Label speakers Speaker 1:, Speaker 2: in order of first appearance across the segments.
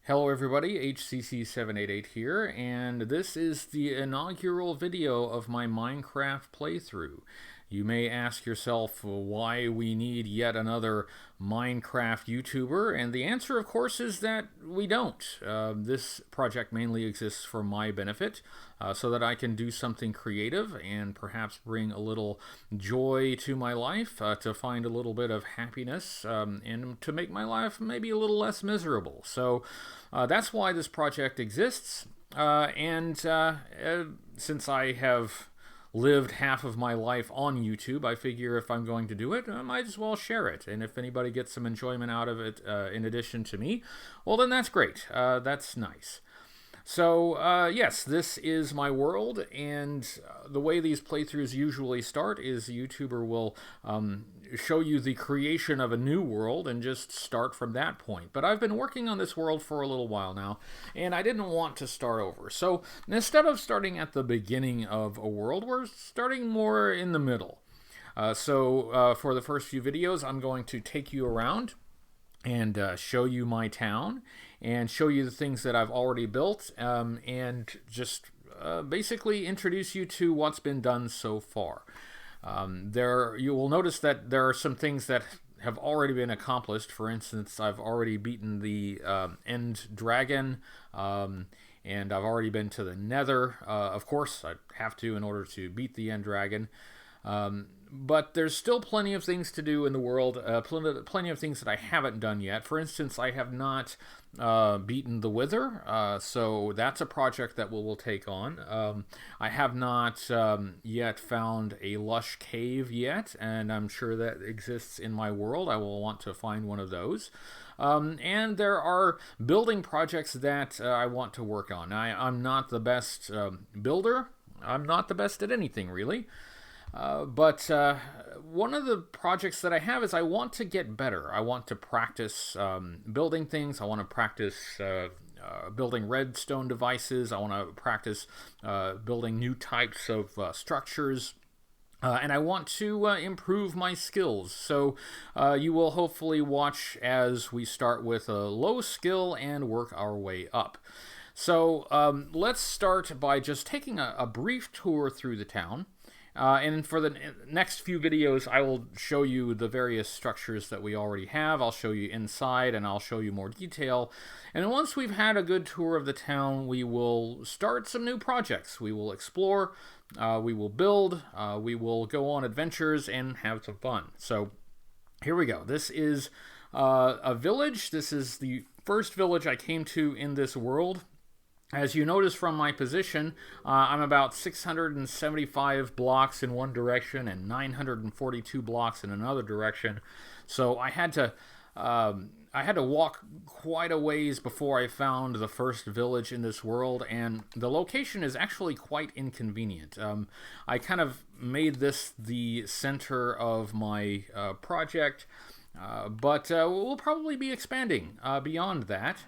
Speaker 1: Hello everybody, HCC788 here, and this is the inaugural video of my Minecraft playthrough. You may ask yourself why we need yet another Minecraft YouTuber, and the answer, of course, is that we don't. This project mainly exists for my benefit, so that I can do something creative and perhaps bring a little joy to my life, to find a little bit of happiness, and to make my life maybe a little less miserable. So that's why this project exists, and since I have lived half of my life on YouTube, I figure if I'm going to do it, I might as well share it. And if anybody gets some enjoyment out of it in addition to me, well, then that's great. That's nice. So, yes, this is my world, and the way these playthroughs usually start is the YouTuber will show you the creation of a new world and just start from that point. But I've been working on this world for a little while now, and I didn't want to start over. So instead of starting at the beginning of a world, we're starting more in the middle. For the first few videos, I'm going to take you around and show you my town and show you the things that I've already built, and just basically introduce you to what's been done so far. You will notice that there are some things that have already been accomplished. For instance, I've already beaten the End Dragon, and I've already been to the Nether. Of course, I have to in order to beat the End Dragon. But there's still plenty of things to do in the world, plenty of things that I haven't done yet. For instance, I have not beaten the Wither, so that's a project that we'll take on. I have not yet found a lush cave yet, and I'm sure that exists in my world. I will want to find one of those. And there are building projects that I want to work on. I'm not the best builder. I'm not the best at anything, really. But one of the projects that I have is I want to get better. I want to practice building things. I want to practice building redstone devices. I want to practice building new types of structures. And I want to improve my skills. So you will hopefully watch as we start with a low skill and work our way up. So let's start by just taking a brief tour through the town. And for the next few videos, I will show you the various structures that we already have. I'll show you inside, and I'll show you more detail. And once we've had a good tour of the town, we will start some new projects. We will explore, we will build, we will go on adventures, and have some fun. So here we go. This is a village. This is the first village I came to in this world. As you notice from my position, I'm about 675 blocks in one direction and 942 blocks in another direction. So I had to walk quite a ways before I found the first village in this world, and the location is actually quite inconvenient. I kind of made this the center of my project, but we'll probably be expanding beyond that.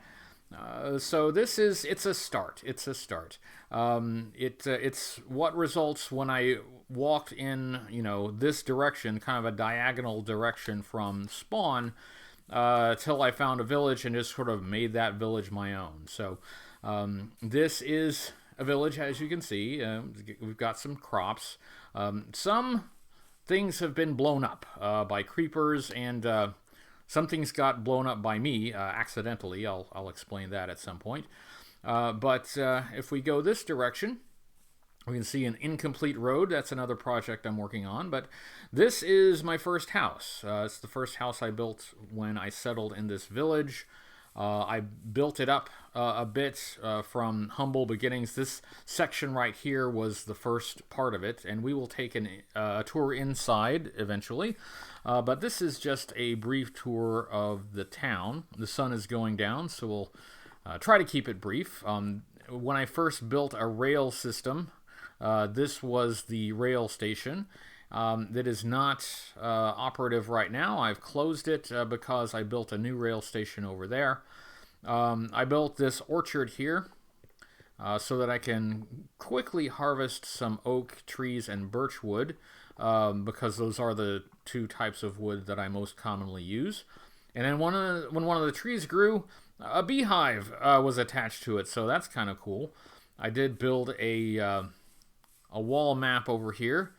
Speaker 1: So it's a start. It's a start. It's what results when I walked in, this direction, kind of a diagonal direction from spawn, till I found a village and just sort of made that village my own. So this is a village, as you can see. We've got some crops. Some things have been blown up by creepers, and some things got blown up by me accidentally. I'll explain that at some point. But if we go this direction, we can see an incomplete road. That's another project I'm working on. But this is my first house. It's the first house I built when I settled in this village. I built it up a bit from humble beginnings. This section right here was the first part of it, and we will take a tour inside eventually. But this is just a brief tour of the town. The sun is going down, so we'll try to keep it brief. When I first built a rail system, this was the rail station. That is not operative right now. I've closed it because I built a new rail station over there. I built this orchard here so that I can quickly harvest some oak trees and birch wood, because those are the two types of wood that I most commonly use. And then when one of the trees grew, A beehive was attached to it, so that's kind of cool. I did build a wall map over here.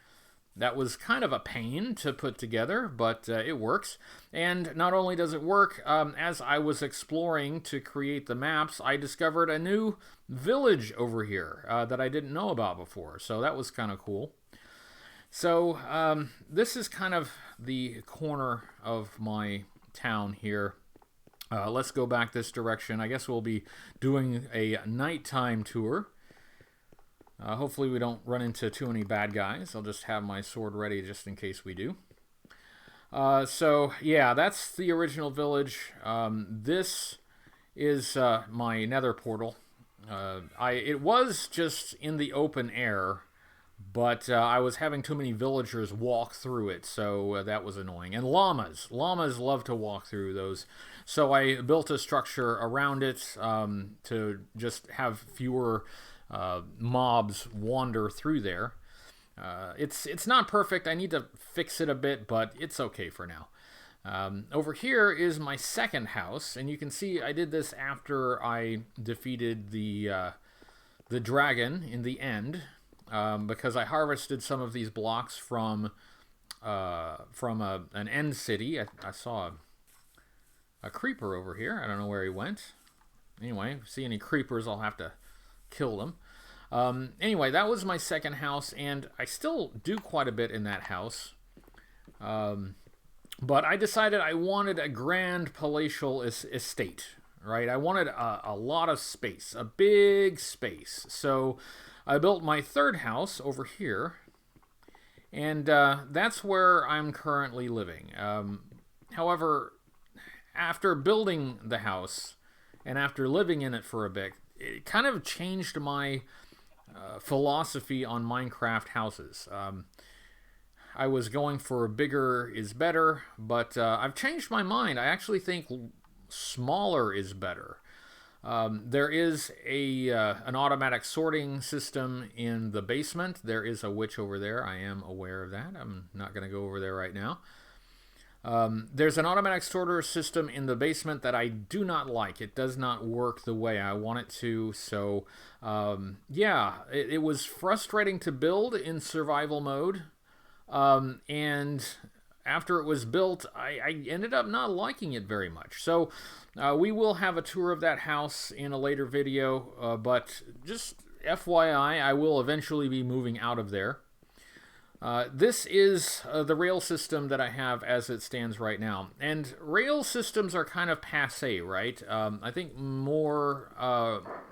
Speaker 1: That was kind of a pain to put together, but it works. And not only does it work, as I was exploring to create the maps, I discovered a new village over here that I didn't know about before. So that was kind of cool. So this is kind of the corner of my town here. Let's go back this direction. I guess we'll be doing a nighttime tour. Hopefully we don't run into too many bad guys. I'll just have my sword ready just in case we do. So yeah, that's the original village. This is my nether portal. It was just in the open air, but I was having too many villagers walk through it, so that was annoying. And llamas love to walk through those. So I built a structure around it to just have fewer mobs wander through there. It's not perfect. I need to fix it a bit, but it's okay for now. Over here is my second house, and you can see I did this after I defeated the dragon in the end, because I harvested some of these blocks from an end city. I saw a creeper over here. I don't know where he went. Anyway, if you see any creepers, I'll have to kill them. Anyway, that was my second house, and I still do quite a bit in that house. But I decided I wanted a grand palatial estate, right? I wanted a lot of space, a big space. So I built my third house over here, and that's where I'm currently living. However, after building the house and after living in it for a bit, it kind of changed my philosophy on Minecraft houses. I was going for bigger is better, but I've changed my mind. I actually think smaller is better. There is an automatic sorting system in the basement. There is a witch over there. I am aware of that. I'm not going to go over there right now. There's an automatic sorter system in the basement that I do not like. It does not work the way I want it to. So, yeah, it was frustrating to build in survival mode. And after it was built, I ended up not liking it very much. So, we will have a tour of that house in a later video. But just FYI, I will eventually be moving out of there. This is the rail system that I have as it stands right now. And rail systems are kind of passé, right? I think more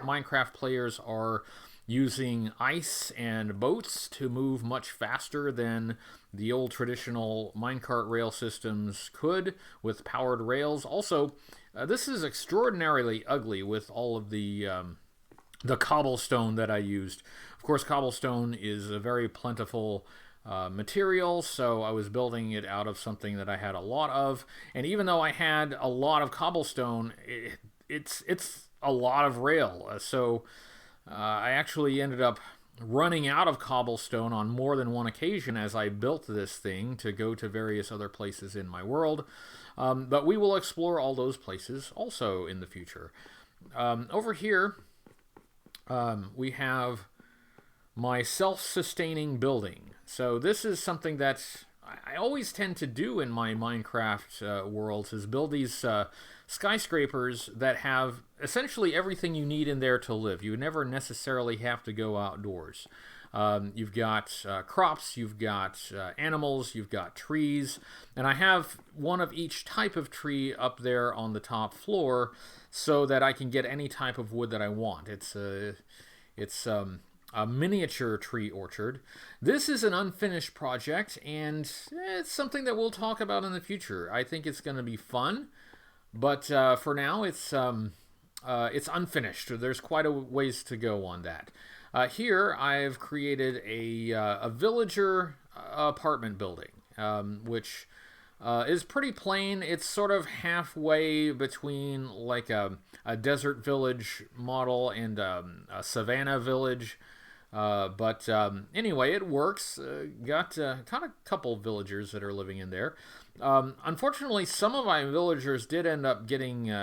Speaker 1: Minecraft players are using ice and boats to move much faster than the old traditional minecart rail systems could with powered rails. Also, this is extraordinarily ugly with all of the cobblestone that I used. Of course, cobblestone is a very plentiful material, so I was building it out of something that I had a lot of, and even though I had a lot of cobblestone, it's a lot of rail, so I actually ended up running out of cobblestone on more than one occasion as I built this thing to go to various other places in my world, but we will explore all those places also in the future. Over here we have my self-sustaining building. So this is something that I always tend to do in my Minecraft worlds, is build these skyscrapers that have essentially everything you need in there to live. You never necessarily have to go outdoors. You've got crops, you've got animals, you've got trees, and I have one of each type of tree up there on the top floor so that I can get any type of wood that I want. It's a miniature tree orchard. This is an unfinished project, and it's something that we'll talk about in the future. I think it's going to be fun, but for now, it's unfinished. There's quite a ways to go on that. Here, I've created a villager apartment building, which is pretty plain. It's sort of halfway between like a desert village model and a savanna village. But anyway, it works. Got kind of a couple villagers that are living in there. Unfortunately, some of my villagers did end up getting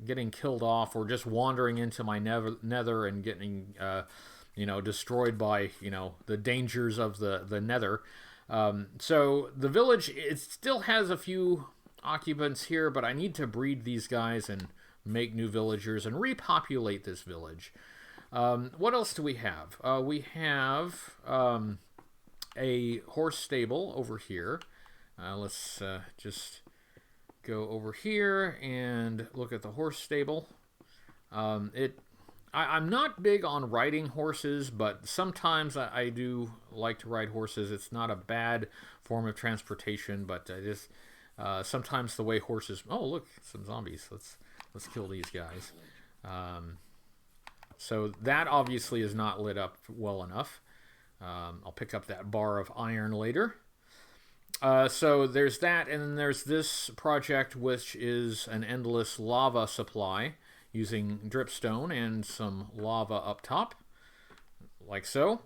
Speaker 1: getting killed off or just wandering into my nether and getting destroyed by the dangers of the nether. So the village, it still has a few occupants here, but I need to breed these guys and make new villagers and repopulate this village. What else do we have? We have a horse stable over here. Let's just go over here and look at the horse stable. I'm not big on riding horses, but sometimes I do like to ride horses. It's not a bad form of transportation, but just sometimes the way horses... Oh, look, some zombies. Let's kill these guys. So that obviously is not lit up well enough. I'll pick up that bar of iron later. So there's that, and then there's this project, which is an endless lava supply using dripstone and some lava up top, like so.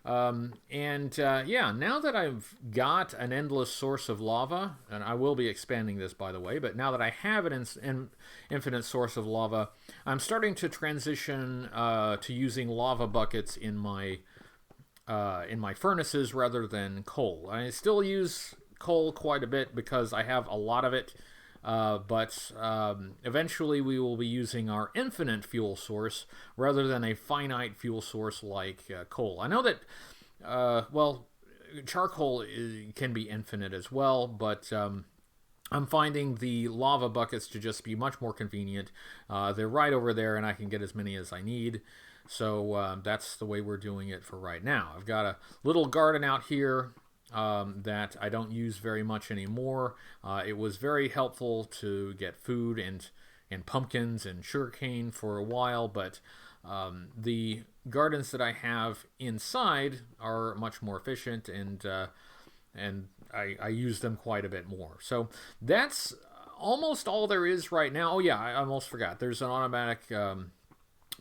Speaker 1: Yeah, now that I've got an endless source of lava, and I will be expanding this, by the way, but now that I have an infinite source of lava, I'm starting to transition to using lava buckets in my furnaces rather than coal. I still use coal quite a bit because I have a lot of it, but eventually we will be using our infinite fuel source rather than a finite fuel source like coal. I know that, well, charcoal can be infinite as well, but I'm finding the lava buckets to just be much more convenient. They're right over there, and I can get as many as I need. So that's the way we're doing it for right now. I've got a little garden out here that I don't use very much anymore. It was very helpful to get food and pumpkins and sugarcane for a while, but the gardens that I have inside are much more efficient, and I use them quite a bit more. So that's almost all there is right now. Oh yeah, I almost forgot. There's an automatic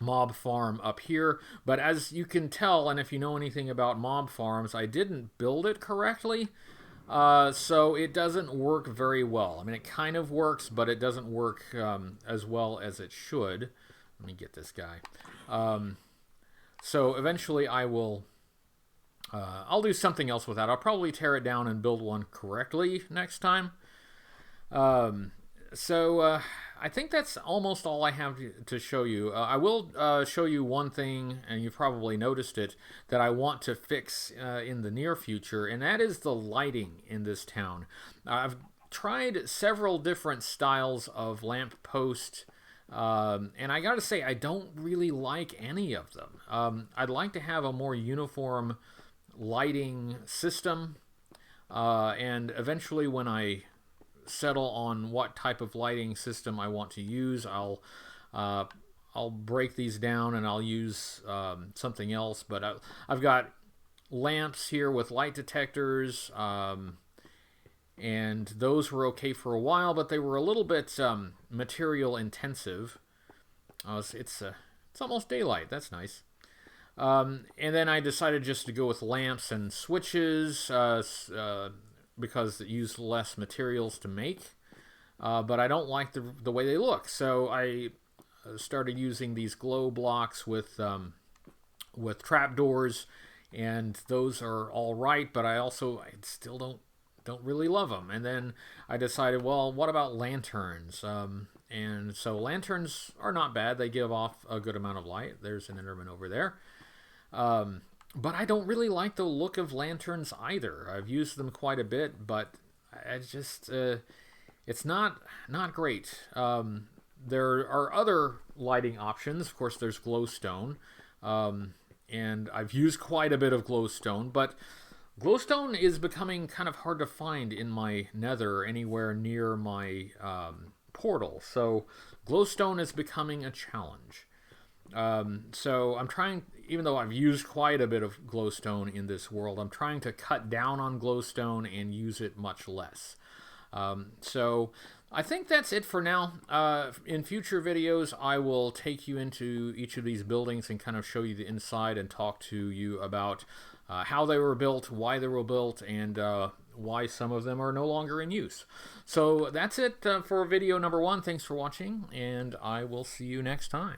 Speaker 1: mob farm up here, but as you can tell, and if you know anything about mob farms, I didn't build it correctly, so it doesn't work very well. I mean, it kind of works, but it doesn't work as well as it should. Let me get this guy. So eventually I will I'll do something else with that. I'll probably tear it down and build one correctly next time. I think that's almost all I have to show you. I will show you one thing, and you've probably noticed it, that I want to fix in the near future, and that is the lighting in this town. I've tried several different styles of lamp post, and I gotta say, I don't really like any of them. I'd like to have a more uniform lighting system, and eventually when I settle on what type of lighting system I want to use, I'll break these down and I'll use something else. But I've got lamps here with light detectors, and those were okay for a while, but they were a little bit material intensive. It's almost daylight. That's nice. And then I decided just to go with lamps and switches, because it used less materials to make, but I don't like the way they look. So I started using these glow blocks with trapdoors, and those are all right, but I still don't really love them. And then I decided, well, what about lanterns? And so lanterns are not bad. They give off a good amount of light. There's an Enderman over there. But I don't really like the look of lanterns either. I've used them quite a bit, but it's not great. There are other lighting options. Of course, there's glowstone, and I've used quite a bit of glowstone, but glowstone is becoming kind of hard to find in my nether anywhere near my portal. So glowstone is becoming a challenge. So I'm trying, even though I've used quite a bit of glowstone in this world, I'm trying to cut down on glowstone and use it much less. So I think that's it for now. In future videos, I will take you into each of these buildings and kind of show you the inside and talk to you about how they were built, why they were built, and why some of them are no longer in use. So that's it for video number 1. Thanks for watching, and I will see you next time.